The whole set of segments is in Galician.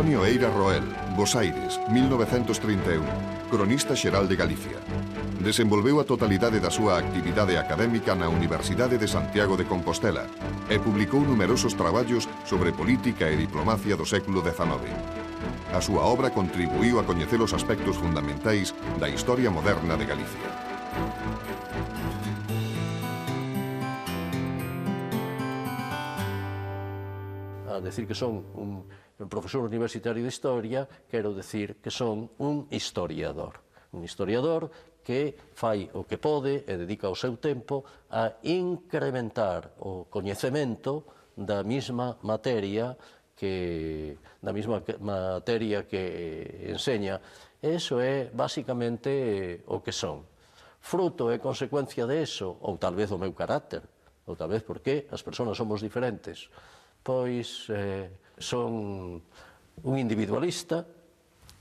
Antonio Eira Roel, Bos Aires, 1931, cronista xeral de Galicia. Desenvolveu a totalidade da súa actividade académica na Universidade de Santiago de Compostela e publicou numerosos traballos sobre política e diplomacia do século XIX. A súa obra contribuiu a coñecer os aspectos fundamentais da historia moderna de Galicia. A decir que son un profesor universitario de historia, quero decir que son un historiador. Un historiador que fai o que pode e dedica o seu tempo a incrementar o coñecemento da mesma materia que enseña. Eso é basicamente o que son. Fruto e consecuencia de eso, ou tal vez o meu carácter, ou tal vez porque as persoas somos diferentes, pois son un individualista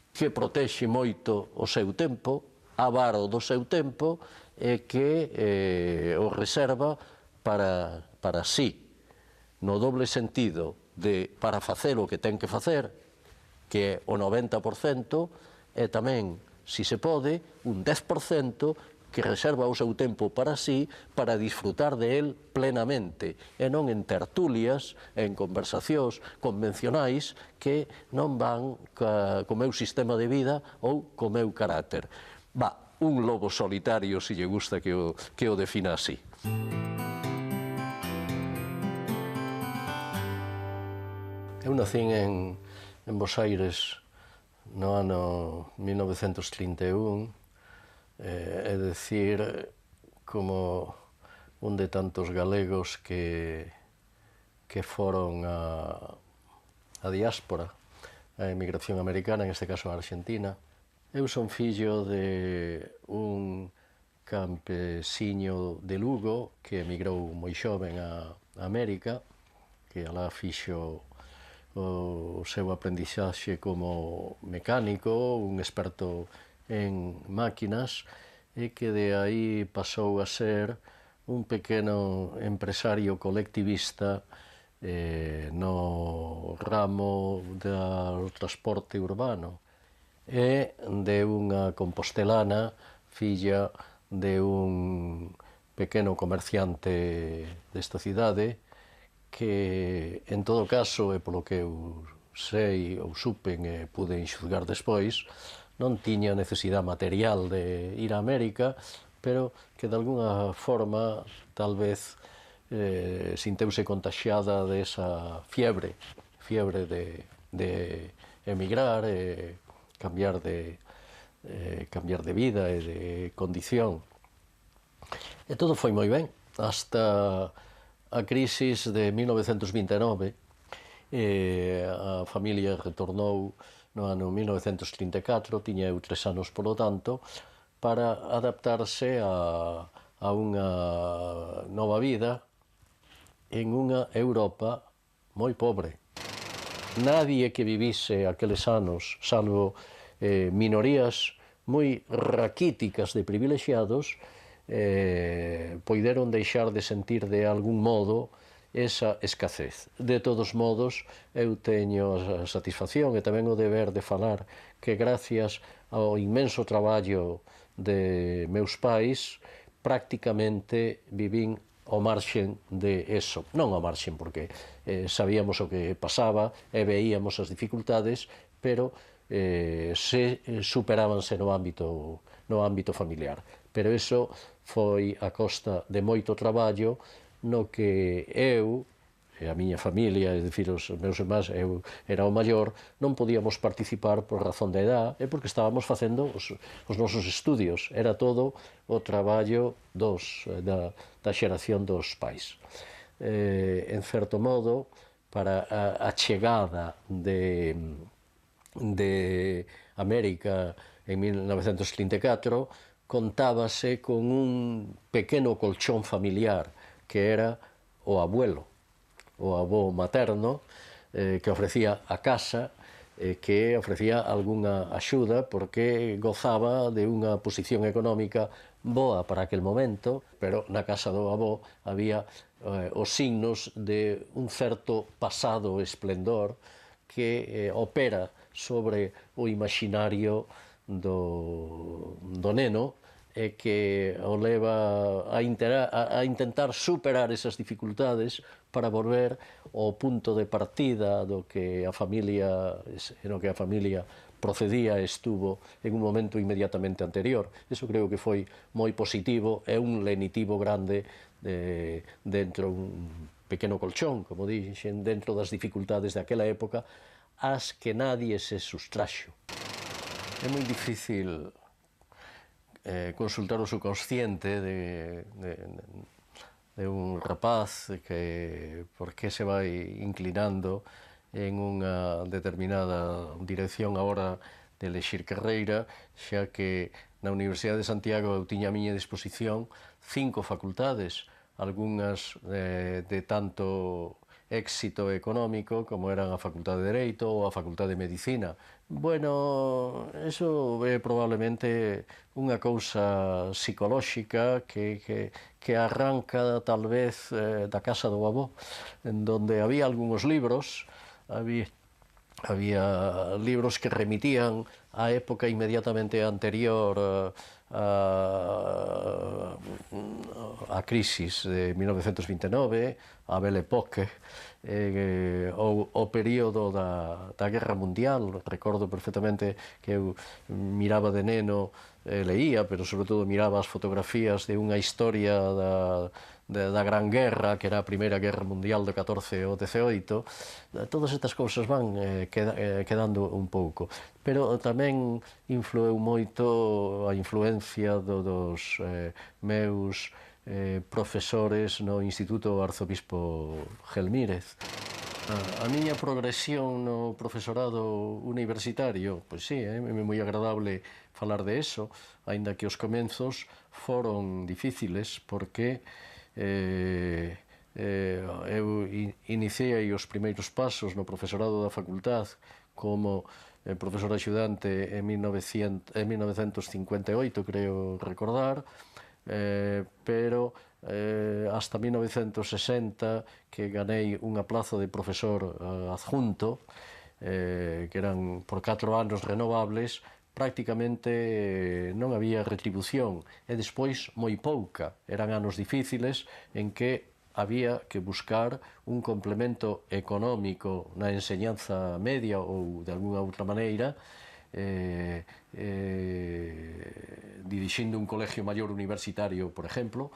que protexe moito o seu tempo, avaro do seu tempo, e que o reserva para sí, no doble sentido de para facer o que ten que facer, que é o 90%, e tamén, se se pode, un 10% que reserva o seu tempo para sí, para disfrutar de él plenamente, e non en tertulias, en conversacións convencionais que non van co meu sistema de vida ou co meu carácter. Un lobo solitario, se lle gusta que o defina así. Eu nacín en Bos Aires no ano 1931, é dicir, como un de tantos galegos que foron a diáspora, a emigración americana, en este caso a Argentina. Eu son fillo de un campesiño de Lugo que emigrou moi xoven a América, que alá fixo o seu aprendizaxe como mecánico, un experto en máquinas, e que de aí pasou a ser un pequeno empresario colectivista no ramo do transporte urbano, e de unha compostelana, filla de un pequeno comerciante desta cidade, que, en todo caso, e polo que eu sei ou supen e pude enxuzgar despois, non tiña necesidade material de ir a América, pero que de alguna forma, tal vez, sinteuse contaxiada desa fiebre de emigrar e cambiar de vida e de condición. E todo foi moi ben, hasta a crisis de 1929. A familia retornou no ano 1934, tiña eu 3 anos polo tanto, para adaptarse a unha nova vida en unha Europa moi pobre. Nadie que vivise aqueles anos, salvo minorías moi raquíticas de privilexiados, poideron deixar de sentir de algún modo esa escasez. De todos modos, eu teño a satisfacción e tamén o deber de falar que gracias ao inmenso traballo de meus pais, prácticamente vivín ao marxen de eso. Non ao marxen porque sabíamos o que pasaba e veíamos as dificultades, pero se superábanse no ámbito familiar. Pero eso foi a costa de moito traballo no que eu e a miña familia, é dicir, os meus irmáns, eu era o maior, non podíamos participar por razón de edad e porque estábamos facendo os nosos estudios. Era todo o traballo da xeración dos pais. En certo modo, para a chegada de América en 1934, contábase con un pequeno colchón familiar que era o abuelo, o avó materno, que ofrecía a casa, que ofrecía algunha axuda porque gozaba de unha posición económica boa para aquel momento, pero na casa do avó había os signos de un certo pasado esplendor que opera sobre o imaginario do neno e que o leva a intentar superar esas dificultades para volver ao punto de partida no que a familia procedía e estuvo en un momento inmediatamente anterior. Eso creo que foi moi positivo e un lenitivo grande dentro un pequeno colchón, como dixen, dentro das dificultades daquela época, as que nadie se sustraxo. É moi difícil consultar o subconsciente de un rapaz que por que se vai inclinando en unha determinada dirección a hora de elexir carreira, xa que na Universidade de Santiago eu tiña a miña disposición 5 facultades, algunhas de tanto éxito económico como eran a Facultade de Dereito ou a Facultade de Medicina. Bueno, eso é probablemente unha cousa psicolóxica que arranca tal vez da casa do avó, en donde había algúns libros, había libros que remitían á época inmediatamente anterior a crisis de 1929, a Belle Époque, ou o período da Guerra Mundial. Recordo perfectamente que eu miraba de neno, leía, pero sobre todo miraba as fotografías de unha historia da Gran Guerra, que era a Primeira Guerra Mundial do 14 ao 18. Todas estas cousas van quedando un pouco. Pero tamén influeu moito a influencia dos meus profesores no Instituto Arzobispo Gelmírez. A miña progresión no profesorado universitario, pois sí, é moi agradable falar de eso, aínda que os comenzos foron difíciles, porque eu iniciei os primeiros pasos no profesorado da facultad como profesor axudante en 1958, creo recordar, pero hasta 1960 que ganei unha plaza de profesor adjunto, que eran por 4 anos renovables, prácticamente non había retribución, e despois moi pouca. Eran anos difíciles en que había que buscar un complemento económico na enseñanza media ou de algunha outra maneira, dirixindo un colegio maior universitario, por exemplo,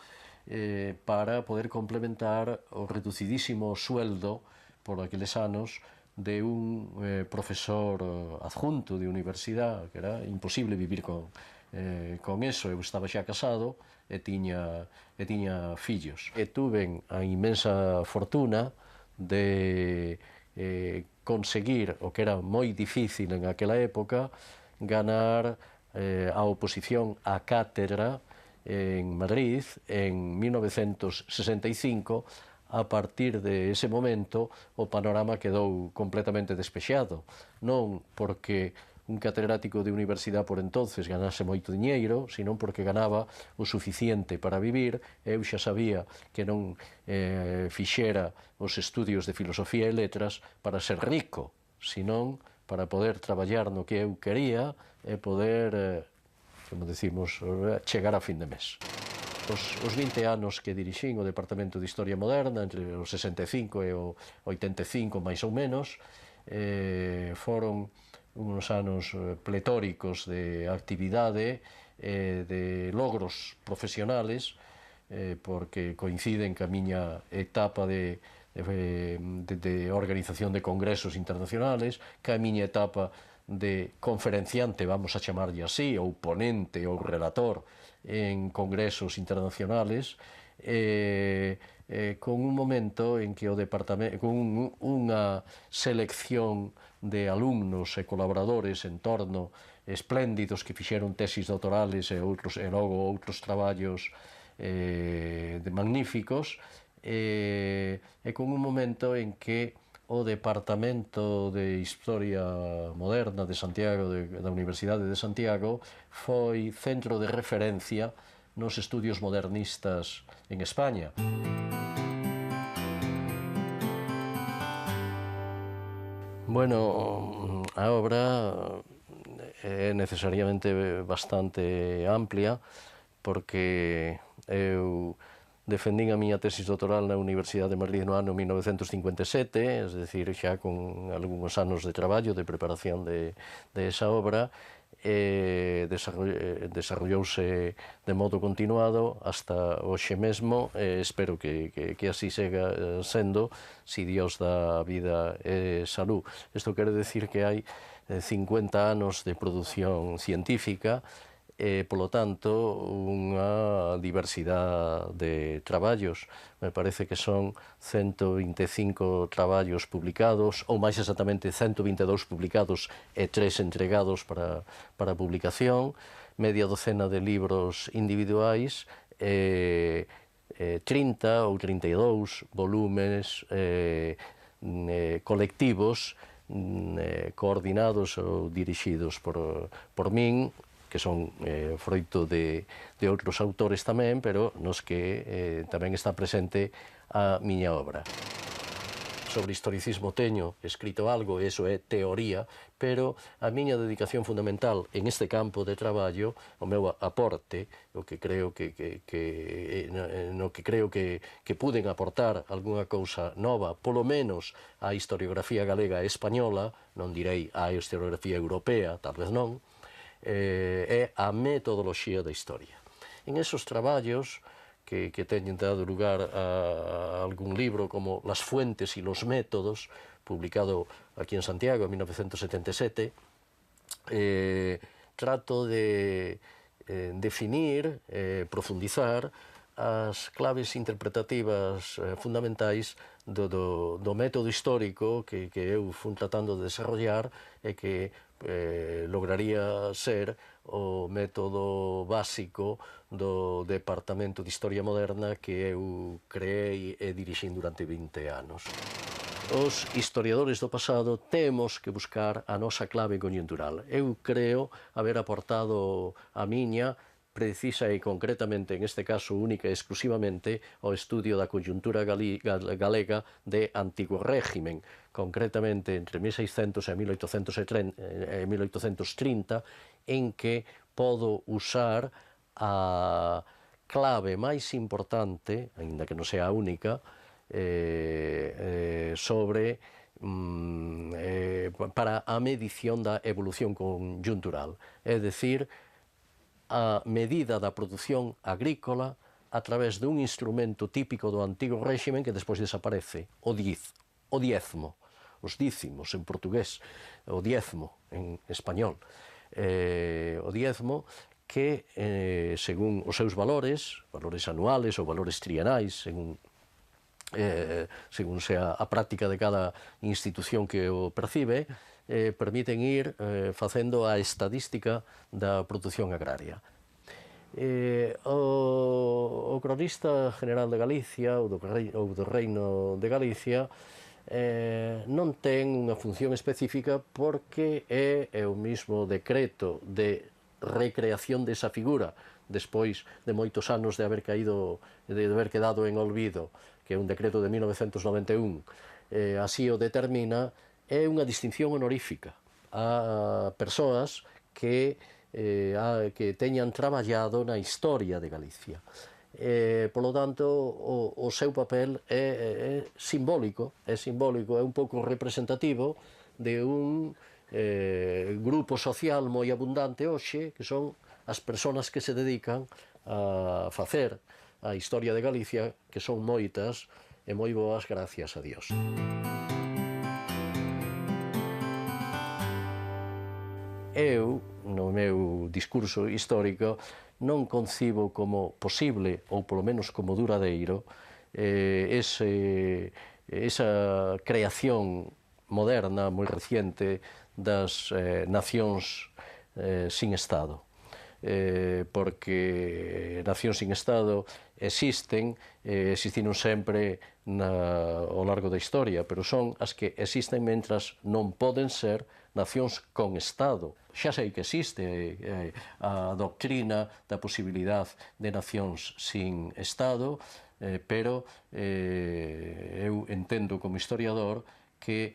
para poder complementar o reducidísimo sueldo por aqueles anos de un profesor adjunto de universidade, que era imposible vivir con eso. Eu estaba xa casado e tiña fillos. E tuve a inmensa fortuna de conseguir, o que era moi difícil en aquela época, ganar a oposición á cátedra en Madrid en 1965. A partir de ese momento o panorama quedou completamente despexado, non porque un catedrático de universidade por entonces ganase moito diñeiro, senón porque ganaba o suficiente para vivir. Eu xa sabía que non fixera os estudios de filosofía e letras para ser rico, senón para poder traballar no que eu quería e poder, como decimos, chegar a fin de mes. Os 20 anos que dirixín o Departamento de Historia Moderna, entre o 65 e o 85, máis ou menos, foron uns anos pletóricos de actividade e de logros profesionales, porque coinciden ca miña etapa de organización de congresos internacionales, ca miña etapa de conferenciante, vamos a chamarlle así, ou ponente ou relator en congresos internacionales, con un momento en que o departamento, con unha selección de alumnos e colaboradores en torno espléndidos que fixeron tesis doutorales e logo outros traballos magníficos, e con un momento en que o Departamento de Historia Moderna de Santiago, da Universidade de Santiago, foi centro de referencia nos estudios modernistas en España. Bueno, a obra é necesariamente bastante amplia porque eu defendín a miña tesis doutoral na Universidade de Madrid no ano 1957, es decir, xa con algúns anos de traballo, de preparación de esa obra, desarrollouse de modo continuado hasta hoxe mesmo, espero que así siga sendo, si Dios dá vida e salud. Isto quere decir que hai 50 anos de produción científica e, polo tanto, unha diversidade de traballos. Me parece que son 125 traballos publicados, ou máis exactamente 122 publicados e 3 entregados para publicación, media docena de libros individuais, 30 ou 32 volumes colectivos coordinados ou dirixidos por min, que son froito de outros autores tamén, pero nos que tamén está presente a miña obra. Sobre historicismo teño escrito algo, e iso é teoría, pero a miña dedicación fundamental en este campo de traballo, o meu aporte, o que creo no que creo que puden aportar algunha cousa nova, polo menos á historiografía galega e española, non direi á historiografía europea, tal vez non, é a metodoloxía da historia. En esos traballos que teñen dado lugar a algún libro como Las fuentes y los métodos, publicado aquí en Santiago en 1977, trato de definir, profundizar as claves interpretativas fundamentais do método histórico que eu fun tratando de desarrollar e que lograría ser o método básico do Departamento de Historia Moderna que eu creei e dirixín durante 20 anos. Os historiadores do pasado temos que buscar a nosa clave conjuntural. Eu creo haber aportado a miña precisa e concretamente, en este caso única e exclusivamente, ao estudio da conjuntura galega de Antigo Régimen, concretamente entre 1600 e 1830, en que podo usar a clave máis importante, aínda que non sea a única, sobre para a medición da evolución conjuntural, é dicir, a medida da produción agrícola a través dun instrumento típico do Antigo Régimen que despois desaparece, o diezmo, os dízimos en portugués, o diezmo en español, o diezmo que, según os seus valores anuales ou valores trienais, según sea a práctica de cada institución que o percibe, permiten ir facendo a estadística da produción agraria. O cronista general de Galicia ou do Reino de Galicia non ten unha función específica porque é o mismo decreto de recreación desa figura despois de moitos anos de haber quedado en olvido, que é un decreto de 1991, así o determina, é unha distinción honorífica a persoas que teñan traballado na historia de Galicia. Polo tanto, o seu papel é simbólico, é un pouco representativo de un grupo social moi abundante hoxe, que son as persoas que se dedican a facer a historia de Galicia, que son moitas e moi boas, gracias a Dios. Eu, no meu discurso histórico, non concibo como posible, ou polo menos como duradeiro, esa creación moderna, moi reciente, das nacións sin Estado. Porque nacións sin Estado existiron sempre ao largo da historia, pero son as que existen mentras non poden ser nacións con Estado. Xa sei que existe a doctrina da posibilidade de nacións sin Estado, pero eu entendo como historiador que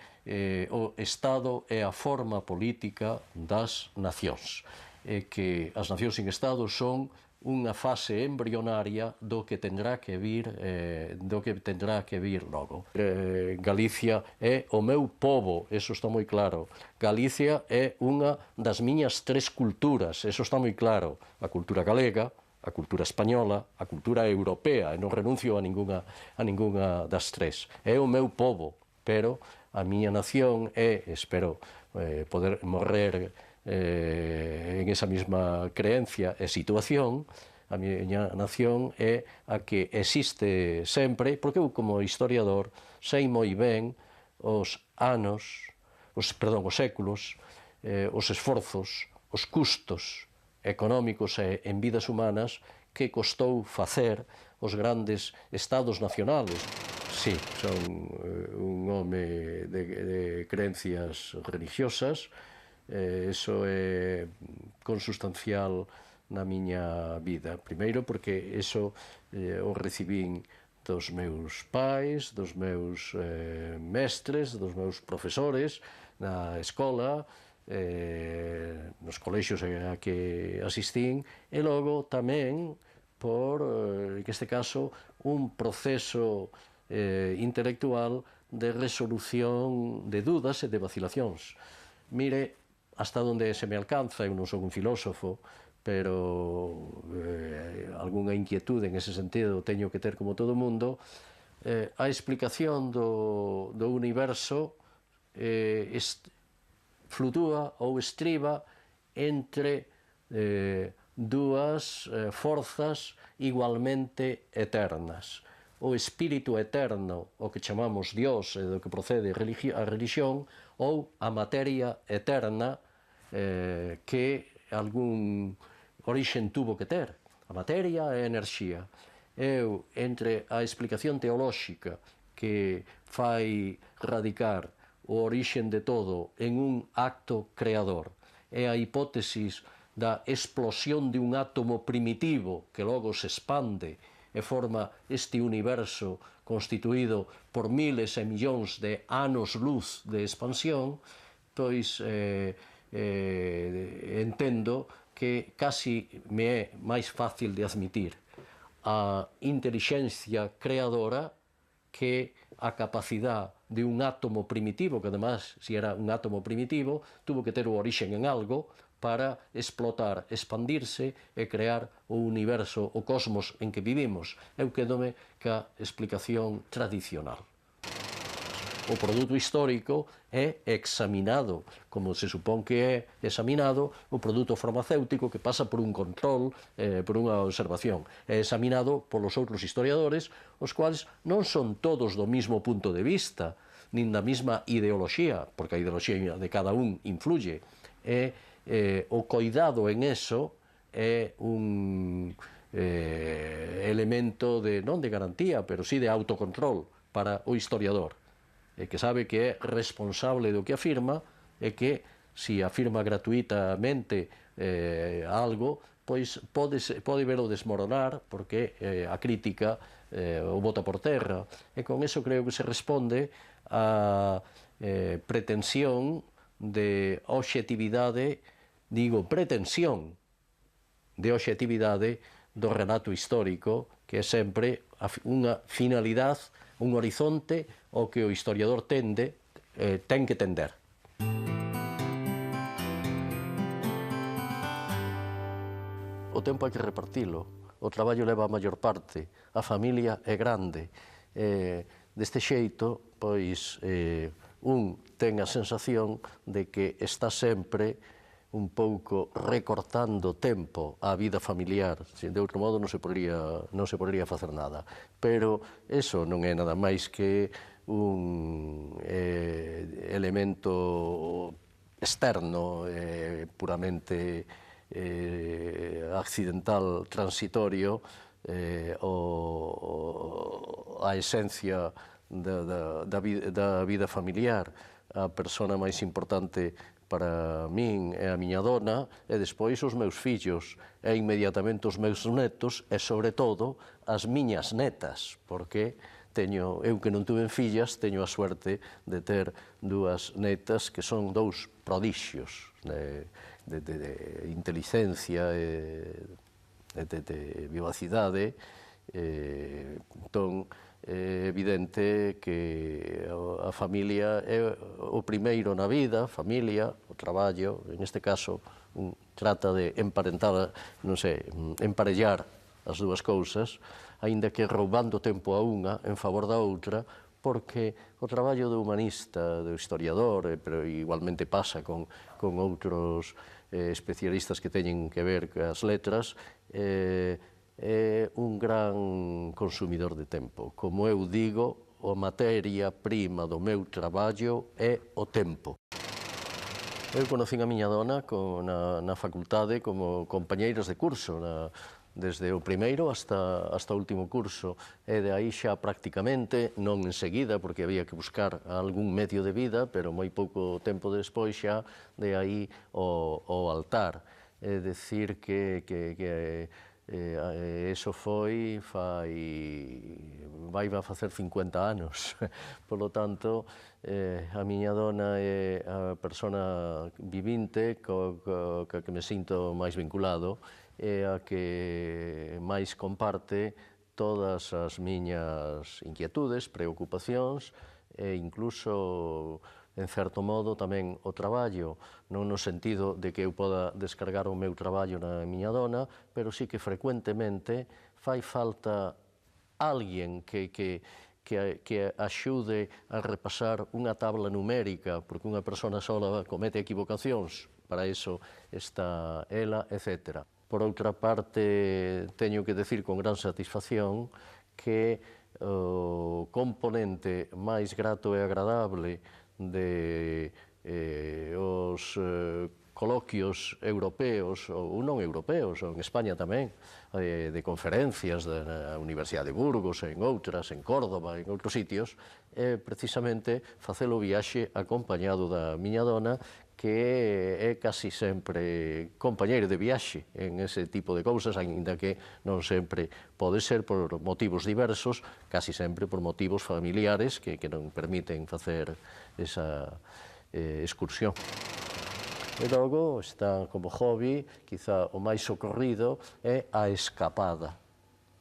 o Estado é a forma política das nacións, e que as nacións sin Estado son unha fase embrionaria do que tendrá que vir logo. Galicia é o meu pobo, eso está moi claro. Galicia é unha das miñas tres culturas, eso está moi claro. A cultura galega, a cultura española, a cultura europea, e non renuncio a ninguna das tres. É o meu pobo, pero a miña nación é, espero poder morrer en esa mesma creencia e situación, a miña nación é a que existe sempre, porque eu como historiador sei moi ben os séculos, os esforzos, os custos económicos e en vidas humanas que costou facer os grandes estados nacionales. Sí, son un home de creencias religiosas, eso é consustancial na miña vida. Primeiro porque eso o recibín dos meus pais, dos meus mestres, dos meus profesores na escola, nos colexios a que asistín, e logo tamén por, en este caso, un proceso intelectual de resolución de dudas e de vacilacións. Mire, hasta onde se me alcanza, eu non son un filósofo, pero algunha inquietude en ese sentido teño que ter como todo o mundo, a explicación do universo flutúa ou estriba entre dúas forzas igualmente eternas. O espírito eterno, o que chamamos Dios, e do que procede a religión, ou a materia eterna que algún orixen tuvo que ter. A materia e a enerxía. Eu, entre a explicación teolóxica que fai radicar o orixen de todo en un acto creador e a hipótesis da explosión de un átomo primitivo que logo se expande e forma este universo constituído por miles e millóns de anos-luz de expansión, pois entendo que casi me é máis fácil de admitir a intelixencia creadora que a capacidade de un átomo primitivo, que además, se era un átomo primitivo, tuvo que ter o orixen en algo para explotar, expandirse e crear o universo, o cosmos en que vivimos. Eu quédome ca explicación tradicional. O produto histórico é examinado, como se supón que é examinado o produto farmacéutico que pasa por un control, por unha observación. É examinado polos outros historiadores, os cuales non son todos do mismo punto de vista, nin da mesma ideoloxía, porque a ideoloxía de cada un influye. O coidado en eso é un elemento non de garantía, pero sí de autocontrol para o historiador, que sabe que é responsable do que afirma e que, se afirma gratuitamente algo, pois pode velo desmoronar porque a crítica o bota por terra. E con eso creo que se responde a pretensión de obxectividade, digo pretensión de obxectividade do relato histórico, que é sempre unha finalidade, un horizonte ao que o historiador ten que tender. O tempo hai que repartilo, o traballo leva a maior parte, a familia é grande. Deste xeito, pois, un ten a sensación de que está sempre un pouco recortando tempo á vida familiar. De outro modo non se podería facer nada. Pero eso non é nada máis que un elemento externo, puramente accidental, transitorio, a esencia da vida familiar. A persona máis importante para min é a miña dona, e despois os meus fillos, e inmediatamente os meus netos, e sobre todo as miñas netas, porque eu que non tuve fillas, teño a suerte de ter dúas netas que son dous prodixios de inteligencia e de vivacidade. Entón, é evidente que a familia é o primeiro na vida, a familia, o traballo, en este caso, trata de emparentar, non sei, emparellar as dúas cousas, aínda que roubando tempo a unha en favor da outra, porque o traballo do humanista, do historiador, pero igualmente pasa con outros especialistas que teñen que ver cas letras, é un gran consumidor de tempo. Como eu digo, a materia prima do meu traballo é o tempo. Eu conocín a miña dona na facultade como compañeiros de curso, desde o primeiro hasta o último curso, e de aí xa prácticamente, non enseguida, porque había que buscar algún medio de vida, pero moi pouco tempo despois xa de aí o altar. É dicir que eso vai a facer 50 anos. Por lo tanto, a miña dona é a persona vivinte coa que me sinto máis vinculado, é a que máis comparte todas as miñas inquietudes, preocupacións e incluso, en certo modo, tamén o traballo, non no sentido de que eu poda descargar o meu traballo na miña dona, pero sí que frecuentemente fai falta alguén que axude a repasar unha tabla numérica, porque unha persona sola comete equivocacións, para iso está ela, etc. Por outra parte, teño que decir con gran satisfacción que o componente máis grato e agradable os coloquios europeos ou non europeos, ou en España tamén, de conferencias na Universidade de Burgos, en outras, en Córdoba, en outros sitios, é precisamente facer o viaxe acompañado da miña dona, que é casi sempre compañeiro de viaxe en ese tipo de cousas, aínda que non sempre pode ser por motivos diversos, casi sempre por motivos familiares que non permiten facer esa excursión. E logo está como hobby, quizá o máis socorrido, é a escapada.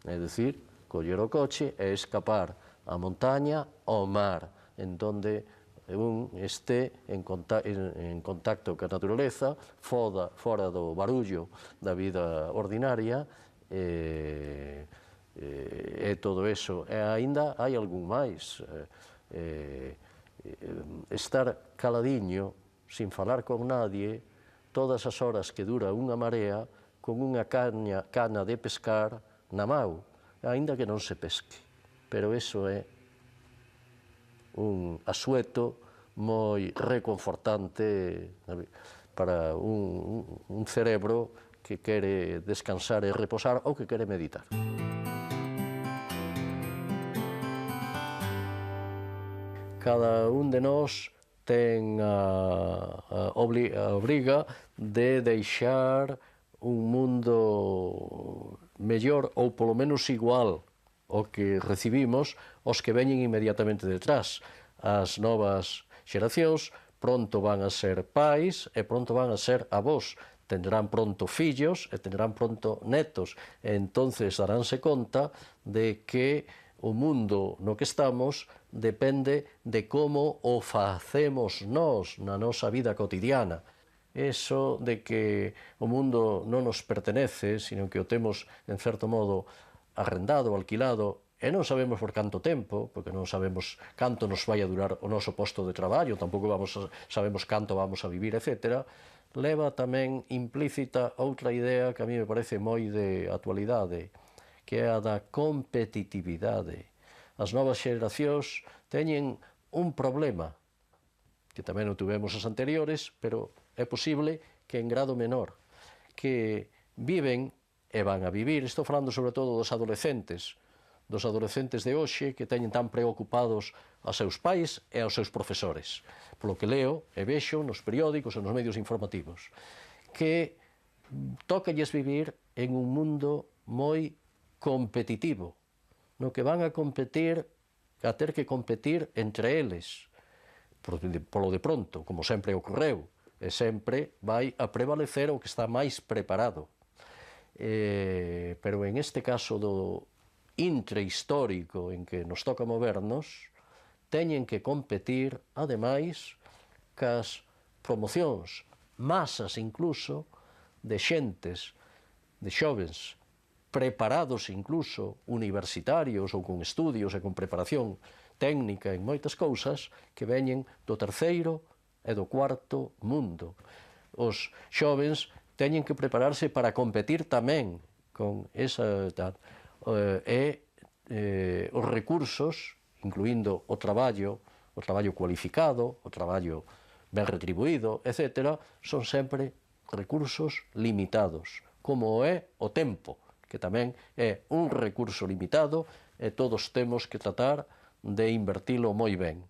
É dicir, coller o coche e escapar á montaña, ao mar, en donde un este en contacto ca naturaleza, fora do barullo da vida ordinaria, e todo eso. E aínda hai algún máis. Estar caladiño, sin falar con nadie, todas as horas que dura unha marea, con unha cana de pescar na mau, aínda que non se pesque. Pero eso é un asueto moi reconfortante para un cerebro que quere descansar e reposar ou que quere meditar. Cada un de nós ten a obriga de deixar un mundo mellor ou polo menos igual ao que recibimos os que veñen inmediatamente detrás. As novas xeracións pronto van a ser pais e pronto van a ser avós. Tendrán pronto fillos e tendrán pronto netos. E entonces daránse conta de que o mundo no que estamos depende de como o facemos nós na nosa vida cotidiana. Eso de que o mundo non nos pertenece, sino que o temos, en certo modo, arrendado, alquilado, e non sabemos por canto tempo, porque non sabemos canto nos vai a durar o noso posto de traballo, tampouco sabemos canto vamos a vivir, etc., leva tamén implícita outra idea que a mí me parece moi de actualidade, que é a da competitividade. As novas xeracións teñen un problema, que tamén o tuvemos as anteriores, pero é posible que en grado menor, que viven e van a vivir, estou falando sobre todo dos adolescentes de hoxe que teñen tan preocupados aos seus pais e aos seus profesores, polo que leo e vexo nos periódicos e nos medios informativos, que tócalles vivir en un mundo moi competitivo, no que van a competir a ter que competir entre eles, polo de pronto, como sempre ocorreu, e sempre vai a prevalecer o que está máis preparado. Pero en este caso do intrahistórico en que nos toca movernos, teñen que competir, ademais, cas promocións, masas incluso, de xentes, de xovens, preparados incluso, universitarios ou con estudios e con preparación técnica en moitas cousas, que veñen do terceiro e do cuarto mundo. Os xovens teñen que prepararse para competir tamén con esa os recursos, incluindo o traballo cualificado, o traballo ben retribuído, etc., son sempre recursos limitados, como é o tempo, que tamén é un recurso limitado e todos temos que tratar de invertilo moi ben.